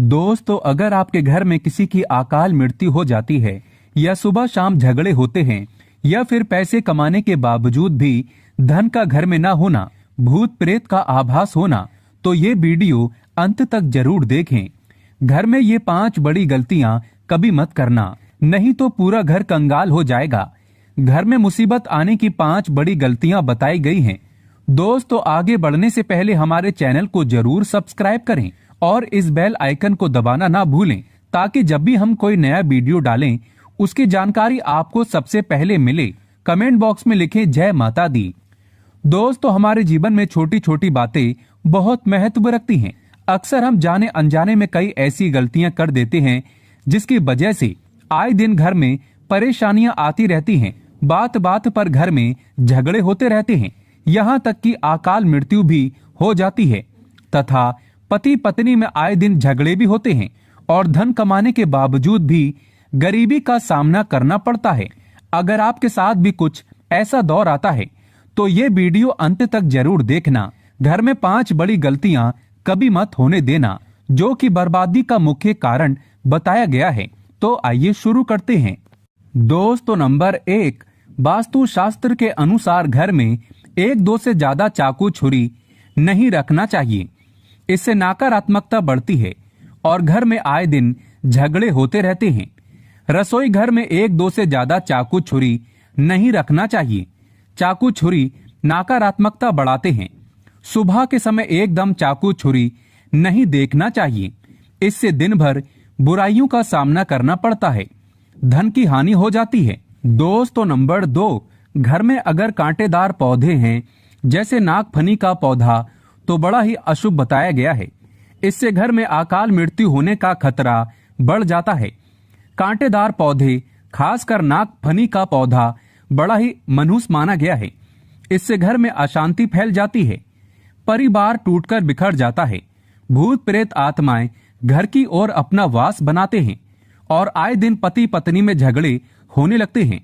दोस्तों, अगर आपके घर में किसी की अकाल मृत्यु हो जाती है या सुबह शाम झगड़े होते हैं या फिर पैसे कमाने के बावजूद भी धन का घर में ना होना, भूत प्रेत का आभास होना, तो ये वीडियो अंत तक जरूर देखें। घर में ये 5 बड़ी गलतियां कभी मत करना, नहीं तो पूरा घर कंगाल हो जाएगा। घर में मुसीबत आने की 5 बड़ी गलतियां बताई गई हैं। दोस्तों, आगे बढ़ने से पहले हमारे चैनल को जरूर सब्सक्राइब करें और इस बेल आइकन को दबाना ना भूलें, ताकि जब भी हम कोई नया वीडियो डालें उसकी जानकारी आपको सबसे पहले मिले। कमेंट बॉक्स में लिखें जय माता दी। दोस्तों, हमारे जीवन में छोटी छोटी बातें बहुत महत्व रखती हैं। अक्सर हम जाने अनजाने में कई ऐसी गलतियां कर देते हैं जिसकी वजह से आए दिन घर में परेशानियां आती रहती हैं। बात बात पर घर में झगड़े होते रहते हैं, यहाँ तक कि अकाल मृत्यु भी हो जाती है तथा पति पत्नी में आए दिन झगड़े भी होते हैं और धन कमाने के बावजूद भी गरीबी का सामना करना पड़ता है। अगर आपके साथ भी कुछ ऐसा दौर आता है तो ये वीडियो अंत तक जरूर देखना। घर में 5 बड़ी गलतियां कभी मत होने देना, जो कि बर्बादी का मुख्य कारण बताया गया है। तो आइए शुरू करते हैं। दोस्तों, नंबर 1, वास्तु शास्त्र के अनुसार घर में 1-2 से ज्यादा चाकू छुरी नहीं रखना चाहिए। इससे नकारात्मकता बढ़ती है और घर में आए दिन झगड़े होते रहते हैं। रसोई घर में 1-2 से ज्यादा चाकू छुरी नहीं रखना चाहिए। चाकू छुरी नकारात्मकता बढ़ाते हैं। सुबह के समय एकदम चाकू छुरी नहीं देखना चाहिए। इससे दिन भर बुराइयों का सामना करना पड़ता है, धन की हानि हो जाती है। दोस्तों, नंबर 2, घर में अगर कांटेदार पौधे हैं जैसे नागफनी का पौधा तो बड़ा ही अशुभ बताया गया है। इससे घर में अकाल मृत्यु होने का खतरा बढ़ जाता है। कांटेदार पौधे, खासकर नागफनी का पौधा, बड़ा ही मनहूस माना गया है। इससे घर में अशांति फैल जाती है, परिवार टूटकर बिखर जाता है। भूत प्रेत आत्माएं घर की ओर अपना वास बनाते हैं और आए दिन पति पत्नी में झगड़े होने लगते हैं,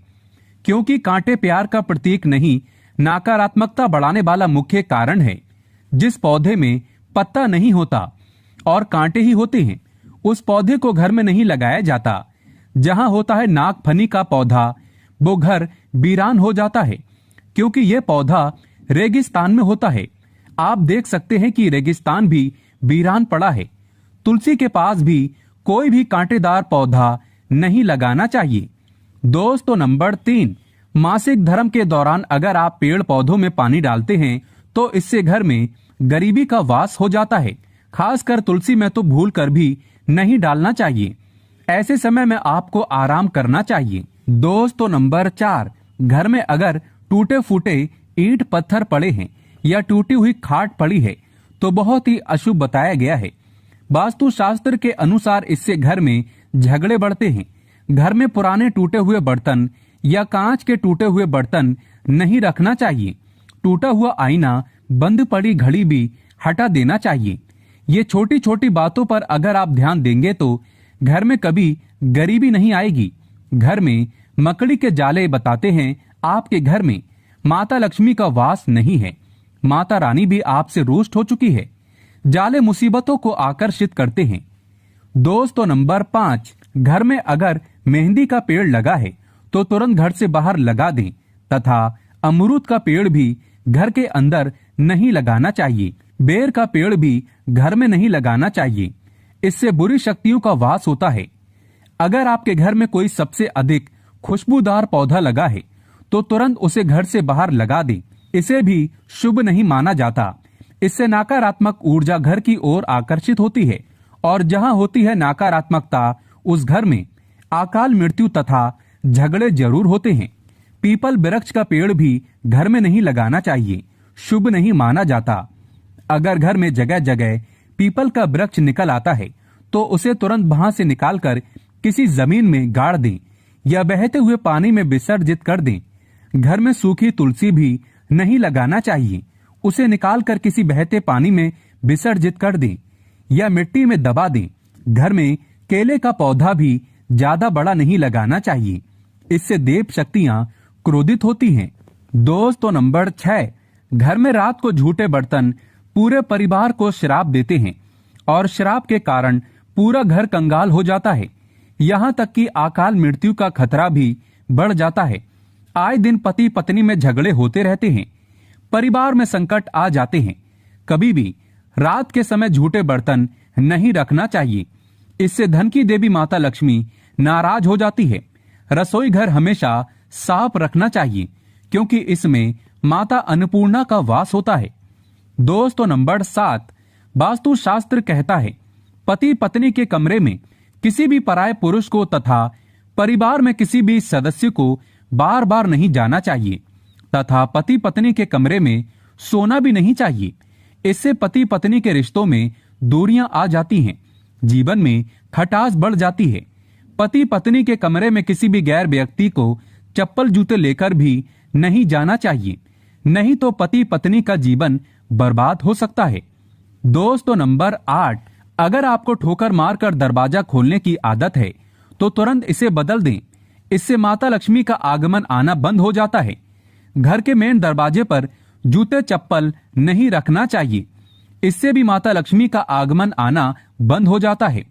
क्योंकि कांटे प्यार का प्रतीक नहीं, नकारात्मकता बढ़ाने वाला मुख्य कारण है। जिस पौधे में पत्ता नहीं होता और कांटे ही होते हैं, उस पौधे को घर में नहीं लगाया जाता। जहां होता है नागफनी का पौधा, वो घर वीरान हो जाता है, क्योंकि यह पौधा रेगिस्तान में होता है। आप देख सकते हैं कि रेगिस्तान भी वीरान पड़ा है। तुलसी के पास भी कोई भी कांटेदार पौधा नहीं लगाना चाहिए। दोस्तों, नंबर 3, मासिक धर्म के दौरान अगर आप पेड़ पौधों में पानी डालते हैं तो इससे घर में गरीबी का वास हो जाता है। खासकर तुलसी में तो भूल कर भी नहीं डालना चाहिए। ऐसे समय में आपको आराम करना चाहिए। दोस्तों, नंबर 4, घर में अगर टूटे फूटे ईंट पत्थर पड़े हैं या टूटी हुई खाट पड़ी है तो बहुत ही अशुभ बताया गया है। वास्तु शास्त्र के अनुसार इससे घर में झगड़े बढ़ते हैं। घर में पुराने टूटे हुए बर्तन या कांच के टूटे हुए बर्तन नहीं रखना चाहिए। टूटा हुआ आईना, बंद पड़ी घड़ी भी हटा देना चाहिए। ये छोटी छोटी बातों पर अगर आप ध्यान देंगे तो घर में कभी गरीबी नहीं आएगी। घर में मकड़ी के जाले बताते हैं आपके घर में माता लक्ष्मी का वास नहीं है। माता रानी भी आपसे रुष्ट हो चुकी है। जाले मुसीबतों को आकर्षित करते हैं। दोस्तों, नंबर 5, घर में अगर मेहंदी का पेड़ लगा है तो तुरंत घर से बाहर लगा दें तथा अमरूद का पेड़ भी घर के अंदर नहीं लगाना चाहिए। बेर का पेड़ भी घर में नहीं लगाना चाहिए। इससे बुरी शक्तियों का वास होता है। अगर आपके घर में कोई सबसे अधिक खुशबूदार पौधा लगा है तो तुरंत उसे घर से बाहर लगा दें। इसे भी शुभ नहीं माना जाता। इससे नकारात्मक ऊर्जा घर की ओर आकर्षित होती है और जहां होती है नकारात्मकता, उस घर में अकाल मृत्यु तथा झगड़े जरूर होते हैं। पीपल वृक्ष का पेड़ भी घर में नहीं लगाना चाहिए, शुभ नहीं माना जाता। अगर घर में जगह जगह पीपल का वृक्ष निकल आता है तो उसे तुरंत वहां से निकालकर किसी जमीन में गाड़ दें या बहते हुए पानी में विसर्जित कर दें। घर में सूखी तुलसी भी नहीं लगाना चाहिए। उसे निकालकर किसी बहते पानी में विसर्जित कर दें या मिट्टी में दबा दें। घर में केले का पौधा भी ज्यादा बड़ा नहीं लगाना चाहिए। इससे देव शक्तियां क्रोधित होती हैं। दोस्तों, नंबर 6, घर में रात को झूठे बर्तन पूरे परिवार को श्राप देते हैं और श्राप के कारण पूरा घर कंगाल हो जाता है। यहाँ तक कि अकाल मृत्यु का खतरा भी बढ़ जाता है। आए दिन पति पत्नी में झगड़े होते रहते हैं, परिवार में संकट आ जाते हैं। कभी भी रात के समय झूठे बर्तन नहीं रखना चाहिए, इससे धन की देवी माता लक्ष्मी नाराज हो जाती है। रसोई घर हमेशा साफ रखना चाहिए, क्योंकि इसमें माता अन्नपूर्णा का वास होता है। दोस्तों, नंबर 7, वास्तु शास्त्र कहता है पति पत्नी के कमरे में किसी भी पराये पुरुष को तथा परिवार में किसी भी सदस्य को बार बार नहीं जाना चाहिए, तथा पति पत्नी के कमरे में सोना भी नहीं चाहिए। इससे पति पत्नी के रिश्तों में दूरियां आ जाती हैं, जीवन में खटास बढ़ जाती है। पति पत्नी के कमरे में किसी भी गैर व्यक्ति को चप्पल जूते लेकर भी नहीं जाना चाहिए, नहीं तो पति पत्नी का जीवन बर्बाद हो सकता है। दोस्तों, नंबर 8, अगर आपको ठोकर मारकर दरवाजा खोलने की आदत है तो तुरंत इसे बदल दें। इससे माता लक्ष्मी का आगमन आना बंद हो जाता है। घर के मेन दरवाजे पर जूते चप्पल नहीं रखना चाहिए, इससे भी माता लक्ष्मी का आगमन आना बंद हो जाता है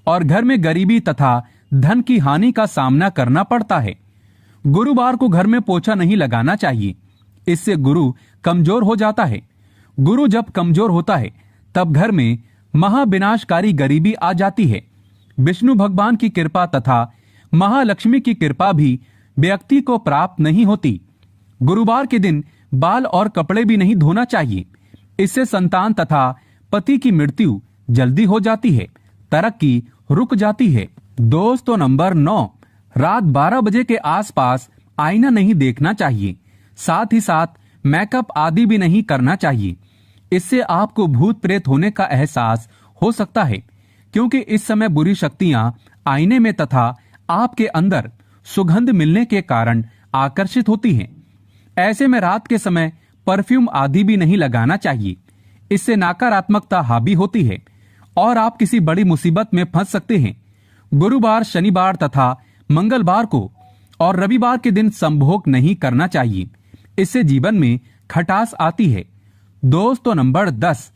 और घर में गरीबी तथा धन की हानि का सामना करना पड़ता है। गुरुवार को घर में पोछा नहीं लगाना चाहिए, इससे गुरु कमजोर हो जाता है। गुरु जब कमजोर होता है तब घर में महाविनाशकारी गरीबी आ जाती है। विष्णु भगवान की कृपा तथा महालक्ष्मी की कृपा भी व्यक्ति को प्राप्त नहीं होती। गुरुवार के दिन बाल और कपड़े भी नहीं धोना चाहिए, इससे संतान तथा पति की मृत्यु जल्दी हो जाती है, तरक्की रुक जाती है। दोस्तों, नंबर 9, रात 12 बजे के आसपास आईना नहीं देखना चाहिए, साथ ही साथ मेकअप आदि भी नहीं करना चाहिए। इससे आपको भूत प्रेत होने का एहसास हो सकता है, क्योंकि इस समय बुरी शक्तियां आईने में तथा आपके अंदर सुगंध मिलने के कारण आकर्षित होती हैं। ऐसे में रात के समय परफ्यूम आदि भी नहीं लगाना चाहिए, इससे नकारात्मकता हावी होती है और आप किसी बड़ी मुसीबत में फंस सकते हैं। गुरुवार, शनिवार तथा मंगलवार को और रविवार के दिन संभोग नहीं करना चाहिए, इससे जीवन में खटास आती है। दोस्तों, नंबर 10,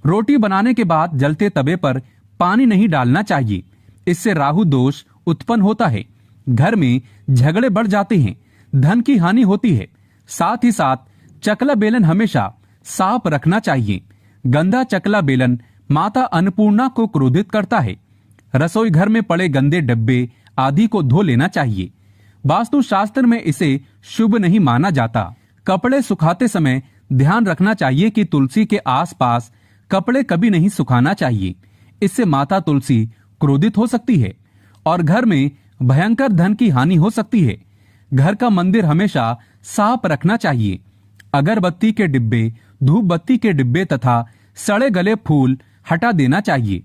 रोटी बनाने के बाद जलते तवे पर पानी नहीं डालना चाहिए, इससे राहु दोष उत्पन्न होता है। घर में झगड़े बढ़ जाते हैं, धन की हानि होती है। साथ ही साथ चकला बेलन हमेशा साफ रखना चाहिए। गंदा चकला बेलन माता अन्नपूर्णा को क्रोधित करता है। रसोई घर में पड़े गंदे डब्बे आदि को धो लेना चाहिए। वास्तु शास्त्र में इसे शुभ नहीं माना जाता। कपड़े सुखाते समय ध्यान रखना चाहिए कि तुलसी के आसपास कपड़े कभी नहीं सुखाना चाहिए, इससे माता तुलसी क्रोधित हो सकती है और घर में भयंकर धन की हानि हो सकती है। घर का मंदिर हमेशा साफ रखना चाहिए। अगरबत्ती के डिब्बे, धूप बत्ती के डिब्बे तथा सड़े गले फूल हटा देना चाहिए।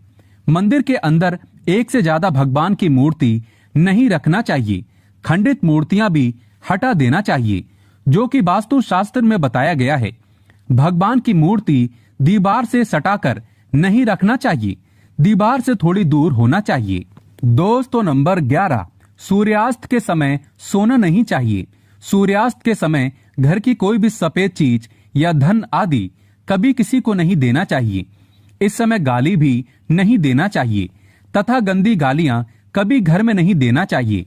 मंदिर के अंदर एक से ज्यादा भगवान की मूर्ति नहीं रखना चाहिए। खंडित मूर्तियां भी हटा देना चाहिए, जो कि वास्तु शास्त्र में बताया गया है। भगवान की मूर्ति दीवार से सटाकर नहीं रखना चाहिए, दीवार से थोड़ी दूर होना चाहिए। दोस्तों, नंबर 11, सूर्यास्त के समय सोना नहीं चाहिए। सूर्यास्त के समय घर की कोई भी सफेद चीज या धन आदि कभी किसी को नहीं देना चाहिए। इस समय गाली भी नहीं देना चाहिए तथा गंदी गालियां कभी घर में नहीं देना चाहिए,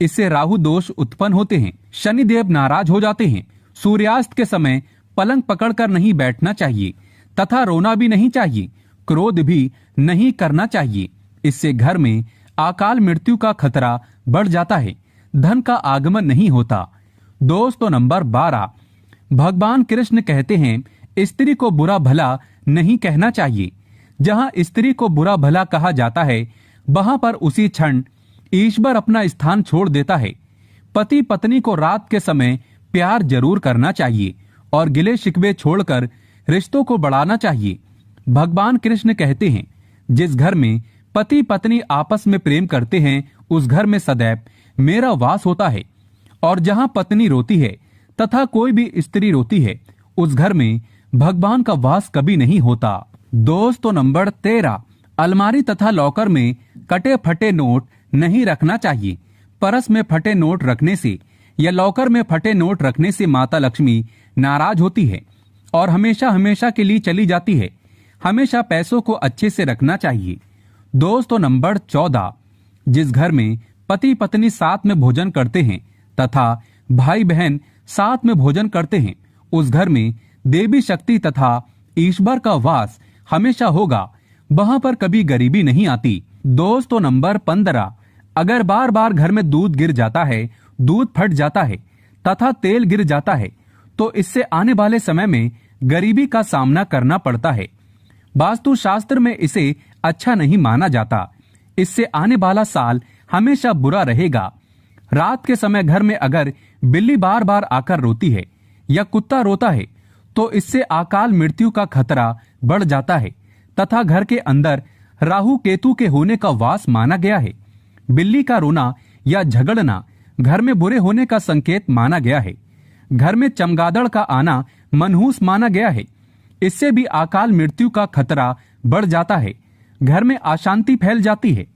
इससे राहु दोष उत्पन्न होते हैं, शनिदेव नाराज हो जाते हैं। सूर्यास्त के समय पलंग पकड़कर नहीं बैठना चाहिए तथा रोना भी नहीं चाहिए, क्रोध भी नहीं करना चाहिए, इससे घर में अकाल मृत्यु का खतरा बढ़ जाता है, धन का आगमन नहीं होता। दोस्तों, नंबर 12, भगवान कृष्ण कहते हैं स्त्री को बुरा भला नहीं कहना चाहिए। जहां स्त्री को बुरा भला कहा जाता है वहां पर उसी क्षण ईश्वर अपना स्थान छोड़ देता है। पति पत्नी को रात के समय प्यार जरूर करना चाहिए और गिले शिकवे छोड़कर रिश्तों को बढ़ाना चाहिए। भगवान कृष्ण कहते हैं जिस घर में पति पत्नी आपस में प्रेम करते हैं उस घर में सदैव मेरा वास होता है, और जहां पत्नी रोती है तथा कोई भी स्त्री रोती है उस घर में भगवान का वास कभी नहीं होता। दोस्तों, नंबर 13, अलमारी तथा लॉकर में कटे फटे नोट नहीं रखना चाहिए। परस में फटे नोट रखने से या लॉकर में फटे नोट रखने से माता लक्ष्मी नाराज होती है और हमेशा हमेशा के लिए चली जाती है। हमेशा पैसों को अच्छे से रखना चाहिए। दोस्तों नंबर 14, जिस घर में पति पत्नी साथ में भोजन करते हैं तथा भाई बहन साथ में भोजन करते हैं, उस घर में देवी शक्ति तथा ईश्वर का वास हमेशा होगा। वहां पर कभी गरीबी नहीं आती। दोस्तों नंबर 15, अगर बार बार घर में दूध गिर जाता है, दूध फट जाता है तथा तेल गिर जाता है, तो इससे आने वाले समय में गरीबी का सामना करना पड़ता है। वास्तु शास्त्र में इसे अच्छा नहीं माना जाता। इससे आने वाला साल हमेशा बुरा रहेगा। रात के समय घर में अगर बिल्ली बार बार आकर रोती है या कुत्ता रोता है, तो इससे अकाल मृत्यु का खतरा बढ़ जाता है तथा घर के अंदर राहु केतु के होने का वास माना गया है। बिल्ली का रोना या झगड़ना घर में बुरे होने का संकेत माना गया है। घर में चमगादड़ का आना मनहूस माना गया है। इससे भी अकाल मृत्यु का खतरा बढ़ जाता है। घर में अशांति फैल जाती है।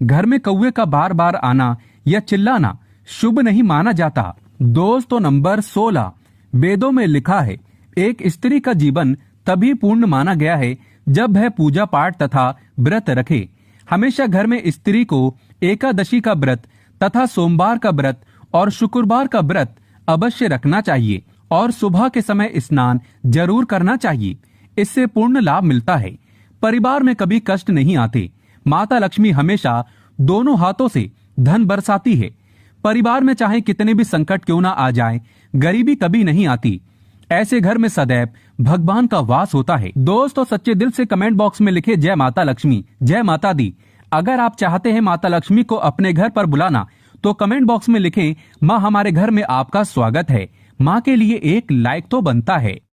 घर में कौवे का बार बार आना या चिल्लाना शुभ नहीं माना जाता। दोस्तों नंबर 16, वेदों में लिखा है, एक स्त्री का जीवन तभी पूर्ण माना गया है जब वह पूजा पाठ तथा व्रत रखे। हमेशा घर में स्त्री को एकादशी का व्रत तथा सोमवार का व्रत और शुक्रवार का व्रत अवश्य रखना चाहिए और सुबह के समय स्नान जरूर करना चाहिए। इससे पूर्ण लाभ मिलता है। परिवार में कभी कष्ट नहीं आते। माता लक्ष्मी हमेशा दोनों हाथों से धन बरसाती है। परिवार में चाहे कितने भी संकट क्यों ना आ जाए, गरीबी कभी नहीं आती। ऐसे घर में सदैव भगवान का वास होता है। दोस्तों सच्चे दिल से कमेंट बॉक्स में लिखे जय माता लक्ष्मी, जय माता दी। अगर आप चाहते हैं माता लक्ष्मी को अपने घर पर बुलाना, तो कमेंट बॉक्स में लिखें, माँ हमारे घर में आपका स्वागत है। माँ के लिए एक लाइक तो बनता है।